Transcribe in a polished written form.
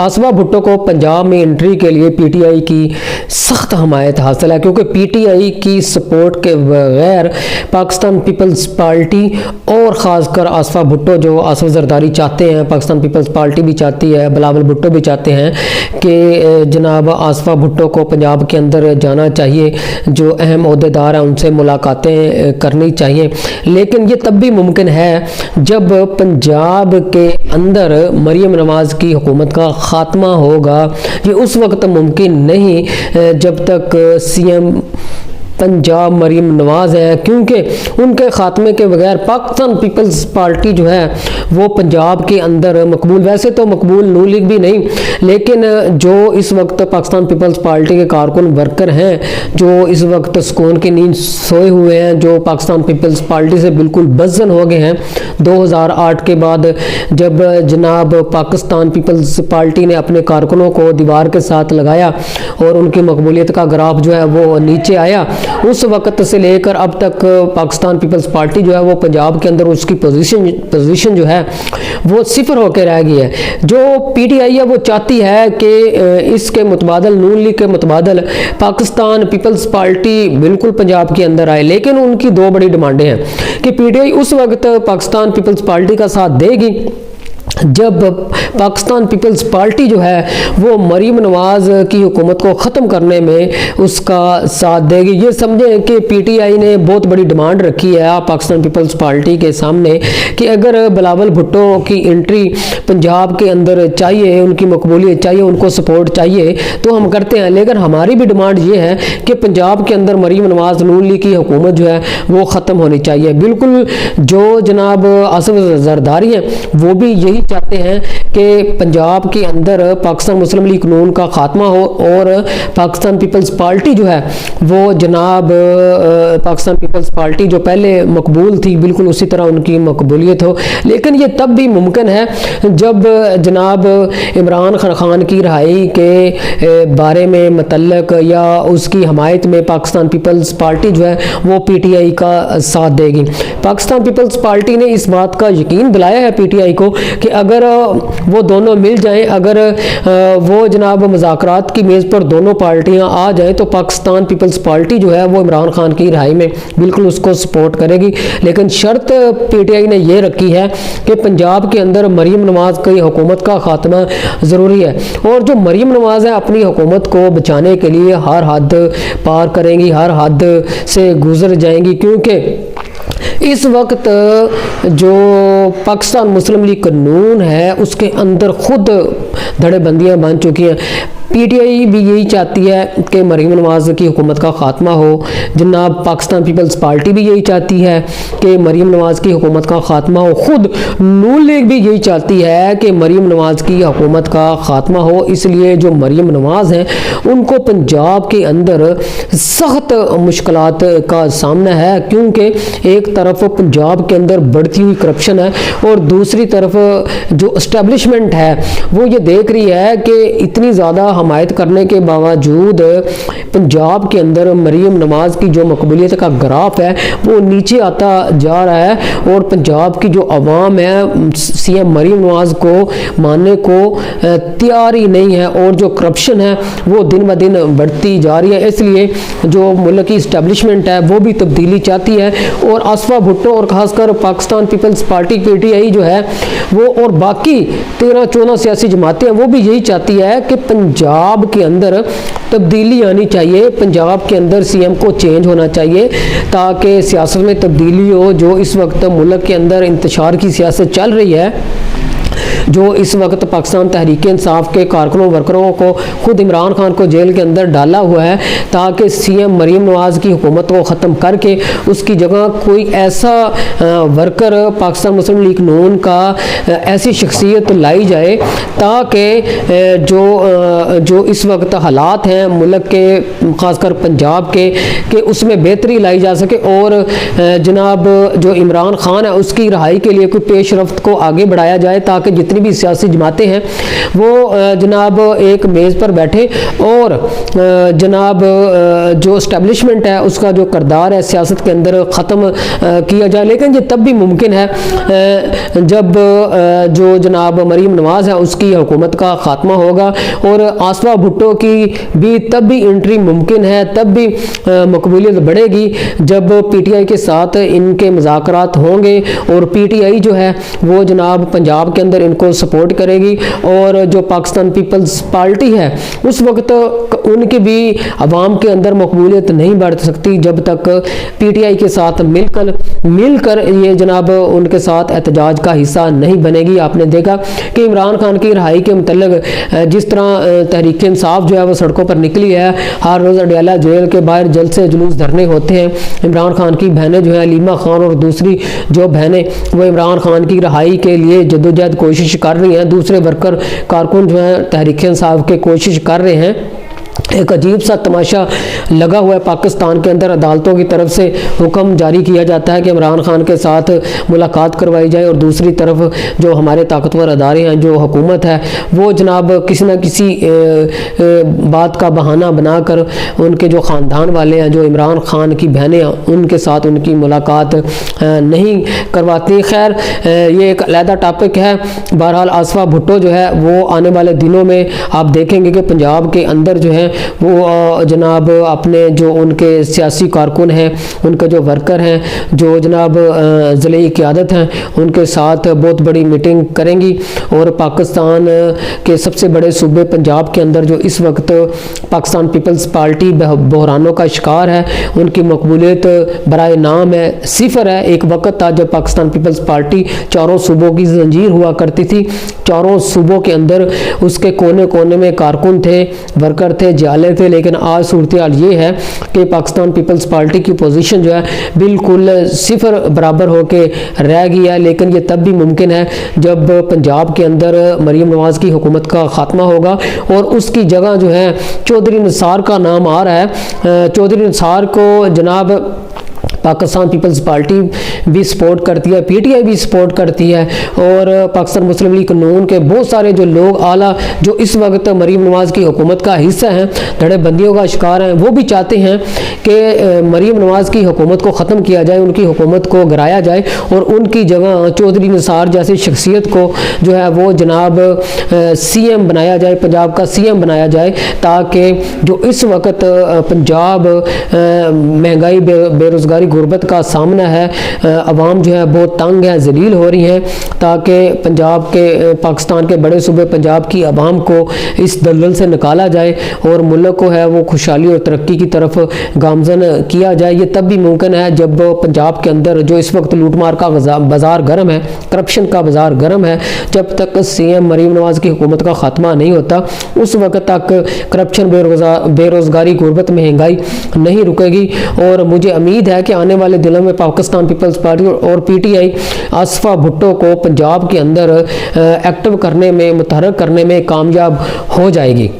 आसफा भुट्टो को पंजाब में एंट्री के लिए पीटीआई की सख्त हमायत हासिल है, क्योंकि पीटीआई की सपोर्ट के बगैर पाकिस्तान पीपल्स पार्टी और ख़ासकर आसफा भुट्टो जो आसफ जरदारी चाहते हैं, पाकिस्तान पीपल्स पार्टी भी चाहती है, बिलावल भुट्टो भी चाहते हैं कि जनाब आसफा भुट्टो को पंजाब के अंदर जाना चाहिए, जो अहम अहदेदार हैं उनसे मुलाकातें करनी चाहिए। लेकिन ये तब भी मुमकिन है जब पंजाब के अंदर मरीम नवाज़ की हुकूमत का ख़ात्मा होगा। ये उस वक्त मुमकिन नहीं जब तक सीएम पंजाब मरीम नवाज़ है, क्योंकि उनके ख़ात्मे के बगैर पाकिस्तान पीपल्स पार्टी जो है वो पंजाब के अंदर मकबूल, वैसे तो मकबूल नून लीग भी नहीं, लेकिन जो इस वक्त पाकिस्तान पीपल्स पार्टी के कारकुन वर्कर हैं जो इस वक्त सुकून की नींद सोए हुए हैं, जो पाकिस्तान पीपल्स पार्टी से बिल्कुल बज़न हो गए हैं 2008 के बाद, जब जनाब पाकिस्तान पीपल्स पार्टी ने अपने कारकुनों को दीवार के साथ लगाया और उनकी मकबूलियत का ग्राफ जो है वो नीचे आया, उस वक्त से लेकर अब तक पाकिस्तान पीपल्स पार्टी जो है वो पंजाब के अंदर उसकी पोजीशन जो है वो सिफर होकर रह गई है। जो पीटीआई है वो चाहती है कि इसके मुतबादल नून लीग के मुतबादल पाकिस्तान पीपल्स पार्टी बिल्कुल पंजाब के अंदर आए, लेकिन उनकी दो बड़ी डिमांडें हैं कि पीटीआई उस वक्त पाकिस्तान पीपल्स पार्टी का साथ देगी जब पाकिस्तान पीपल्स पार्टी जो है वो मरीम नवाज़ की हुकूमत को ख़त्म करने में उसका साथ देगी। ये समझें कि पीटीआई ने बहुत बड़ी डिमांड रखी है पाकिस्तान पीपल्स पार्टी के सामने कि अगर बिलावल भुट्टो की एंट्री पंजाब के अंदर चाहिए, उनकी मकबूलियत चाहिए, उनको सपोर्ट चाहिए तो हम करते हैं, लेकिन हमारी भी डिमांड ये है कि पंजाब के अंदर मरीम नवाज़ नून लीग की हुकूमत जो है वो ख़त्म होनी चाहिए। बिल्कुल जो जनाब आसफ जरदारी हैं वो भी यही चाहते हैं कि पंजाब के अंदर पाकिस्तान मुस्लिम लीग नून का खात्मा हो और पाकिस्तान पीपल्स पार्टी जो है वो जनाब पाकिस्तान पीपल्स पार्टी जो पहले मकबूल थी बिल्कुल उसी तरह उनकी मकबूलियत हो। लेकिन ये तब भी मुमकिन है जब जनाब इमरान खान की रहाई के बारे में मतलब या उसकी हमायत में पाकिस्तान पीपल्स पार्टी जो है वो पीटीआई का साथ देगी। पाकिस्तान पीपल्स पार्टी ने इस बात का यकीन दिलाया है पीटीआई को कि अगर वो दोनों मिल जाएं, अगर वो जनाब मुज़ाकरात की मेज़ पर दोनों पार्टियां आ जाएं तो पाकिस्तान पीपल्स पार्टी जो है वो इमरान खान की रिहाई में बिल्कुल उसको सपोर्ट करेगी। लेकिन शर्त पीटीआई ने ये रखी है कि पंजाब के अंदर मरीम नवाज़ की हुकूमत का खात्मा ज़रूरी है, और जो मरीम नवाज़ है अपनी हुकूमत को बचाने के लिए हर हद पार करेंगी, हर हद से गुजर जाएंगी, क्योंकि इस वक्त जो पाकिस्तान मुस्लिम लीग नून है उसके अंदर खुद धड़ेबंदियां बन चुकी हैं। पीटीआई भी यही चाहती है कि मरीम नवाज़ की हुकूमत का ख़ात्मा हो, जनाब पाकिस्तान पीपल्स पार्टी भी यही चाहती है कि मरीम नवाज़ की हुकूमत का ख़ात्मा हो, खुद नून लीग भी यही चाहती है कि मरीम नवाज़ की हुकूमत का ख़ात्मा हो। इसलिए जो मरीम नवाज़ हैं उनको पंजाब के अंदर सख्त मुश्किलात का सामना है, क्योंकि एक तरफ पंजाब के अंदर बढ़ती हुई करप्शन है और दूसरी तरफ जो इस्टेब्लिशमेंट है वो ये देख रही है कि इतनी ज़्यादा हमायत करने के बावजूद पंजाब के अंदर मरीम नवाज़ की जो मकबूलियत का ग्राफ है वो नीचे आता जा रहा है, और पंजाब की जो अवाम है सीएम मरीम नवाज़ को मानने को तैयार ही नहीं है, और जो करप्शन है वो दिन ब दिन बढ़ती जा रही है। इसलिए जो मुल्क की इस्टेब्लिशमेंट है वो भी तब्दीली चाहती है, और आसफा भुट्टो और ख़ासकर पाकिस्तान पीपल्स पार्टी पीटीआई जो है वो और बाकी 13-14 सियासी जमातें हैं वो भी यही चाहती है कि पंजाब के अंदर तब्दीली आनी चाहिए, पंजाब के अंदर सीएम को चेंज होना चाहिए ताकि सियासत में तब्दीली हो। जो इस वक्त मुल्क के अंदर इंतशार की सियासत चल रही है, जो इस वक्त पाकिस्तान तहरीक इंसाफ के कारकुनों वर्करों को खुद इमरान खान को जेल के अंदर डाला हुआ है ताकि सीएम मरीम नवाज़ की हुकूमत को ख़त्म करके उसकी जगह कोई ऐसा वर्कर पाकिस्तान मुस्लिम लीग नून का ऐसी शख्सियत लाई जाए ताकि जो इस वक्त हालात हैं मुल्क के ख़ासकर पंजाब के कि उसमें बेहतरी लाई जा सके, और जनाब जो इमरान खान है उसकी रहाई के लिए कोई पेश रफ्त को आगे बढ़ाया जाए ताकि जितनी भी सियासी जमातें हैं वो जनाब एक मेज़ पर बैठे और जनाब जो इस्टेब्लिशमेंट है उसका जो किरदार है सियासत के अंदर ख़त्म किया जाए। लेकिन ये तब भी मुमकिन है जब जो जनाब मरीम नवाज़ है उसकी हुकूमत का ख़ात्मा होगा, और आसफा भुट्टो की भी तब भी एंट्री मुमकिन है, तब भी मकबूलियत बढ़ेगी जब पीटीआई के साथ इनके मुज़ाकरात होंगे और पीटीआई जो है वो जनाब पंजाब के अंदर इनको सपोर्ट करेगी। और जो पाकिस्तान पीपल्स पार्टी है उस वक्त उनकी भी अवाम के अंदर मकबूलियत नहीं बढ़ सकती जब तक पीटीआई के साथ मिलकर ये जनाब उनके साथ एहतजाज का हिस्सा नहीं बनेगी। आपने देखा कि इमरान खान की रिहाई के मतलब जिस तरह तहरीक इंसाफ जो है वो सड़कों पर निकली है, हर रोज़ अडयाला जेल के बाहर जलसे जुलूस धरने होते हैं। इमरान खान की बहनें जो है अलीमा खान और दूसरी जो बहनें वो इमरान खान की रिहाई के लिए जद्दोजहद कोशिश कर रही हैं, दूसरे वर्कर कारकुन जो हैं तहरीक इंसाफ के कोशिश कर रहे हैं। एक अजीब सा तमाशा लगा हुआ है पाकिस्तान के अंदर, अदालतों की तरफ से हुक्म जारी किया जाता है कि इमरान खान के साथ मुलाकात करवाई जाए, और दूसरी तरफ जो हमारे ताकतवर अदारे हैं, जो हुकूमत है, वो जनाब किसी न किसी बात का बहाना बनाकर उनके जो ख़ानदान वाले हैं, जो इमरान खान की बहनें हैं, उनके साथ उनकी मुलाकात नहीं करवाती। खैर ये एक अलहदा टॉपिक है। बहरहाल आसफा भुट्टो जो है वो आने वाले दिनों में आप देखेंगे कि पंजाब के अंदर जो है वो जनाब अपने जो उनके सियासी कारकुन हैं, उनके जो वर्कर हैं, जो जनाब ज़िले क़यादत हैं, उनके साथ बहुत बड़ी मीटिंग करेंगी। और पाकिस्तान के सबसे बड़े सूबे पंजाब के अंदर जो इस वक्त पाकिस्तान पीपल्स पार्टी बहरानों का शिकार है, उनकी मकबूलियत बराए नाम है, सिफर है। एक वक्त था जब पाकिस्तान पीपल्स पार्टी चारों सूबों की जंजीर हुआ करती थी, चारों सूबों के अंदर उसके कोने कोने में कारकुन थे, वर्कर थे, जाले थे। लेकिन आज सूरत हाल ये है कि पाकिस्तान पीपल्स पार्टी की पोजीशन जो है बिल्कुल सिफर बराबर होके रह गई है। लेकिन ये तब भी मुमकिन है जब पंजाब के अंदर मरीम नवाज़ की हुकूमत का ख़ात्मा होगा और उसकी जगह जो है चौधरी निसार का नाम आ रहा है। चौधरी निसार को जनाब पाकिस्तान पीपल्स पार्टी भी सपोर्ट करती है, पीटीआई भी सपोर्ट करती है, और पाकिस्तान मुस्लिम लीग नून के बहुत सारे जो लोग आला जो इस वक्त मरीम नवाज़ की हुकूमत का हिस्सा हैं, धड़ेबंदियों का शिकार हैं, वो भी चाहते हैं कि मरीम नवाज़ की हुकूमत को ख़त्म किया जाए, उनकी हुकूमत को गिराया जाए और उनकी जगह चौधरी निसार जैसी शख्सियत को जो है वो जनाब सीएम बनाया जाए, पंजाब का सीएम बनाया जाए, ताकि जो इस वक्त पंजाब महंगाई बेरोज़गारी गुर्बत का सामना है, अवाम जो है बहुत तंग है, जलील हो रही हैं, ताकि पंजाब के पाकिस्तान के बड़े सूबे पंजाब की अवाम को इस दलदल से निकाला जाए और मुल्क को है वो खुशहाली और तरक्की की तरफ गामजन किया जाए। ये तब भी मुमकिन है जब पंजाब के अंदर जो इस वक्त लूटमार का बाजार गर्म है, करप्शन का बाजार गर्म है, जब तक सीएम मरीम नवाज़ की हुकूमत का खात्मा नहीं होता उस वक्त तक करप्शन, बेरोज़गारी, गुर्बत, महंगाई नहीं रुकेगी। और मुझे उम्मीद है कि आने वाले दिनों में पाकिस्तान पीपल्स पार्टी और पीटीआई आसफा भुट्टो को पंजाब के अंदर एक्टिव करने में, मुतहर्रिक करने में कामयाब हो जाएगी।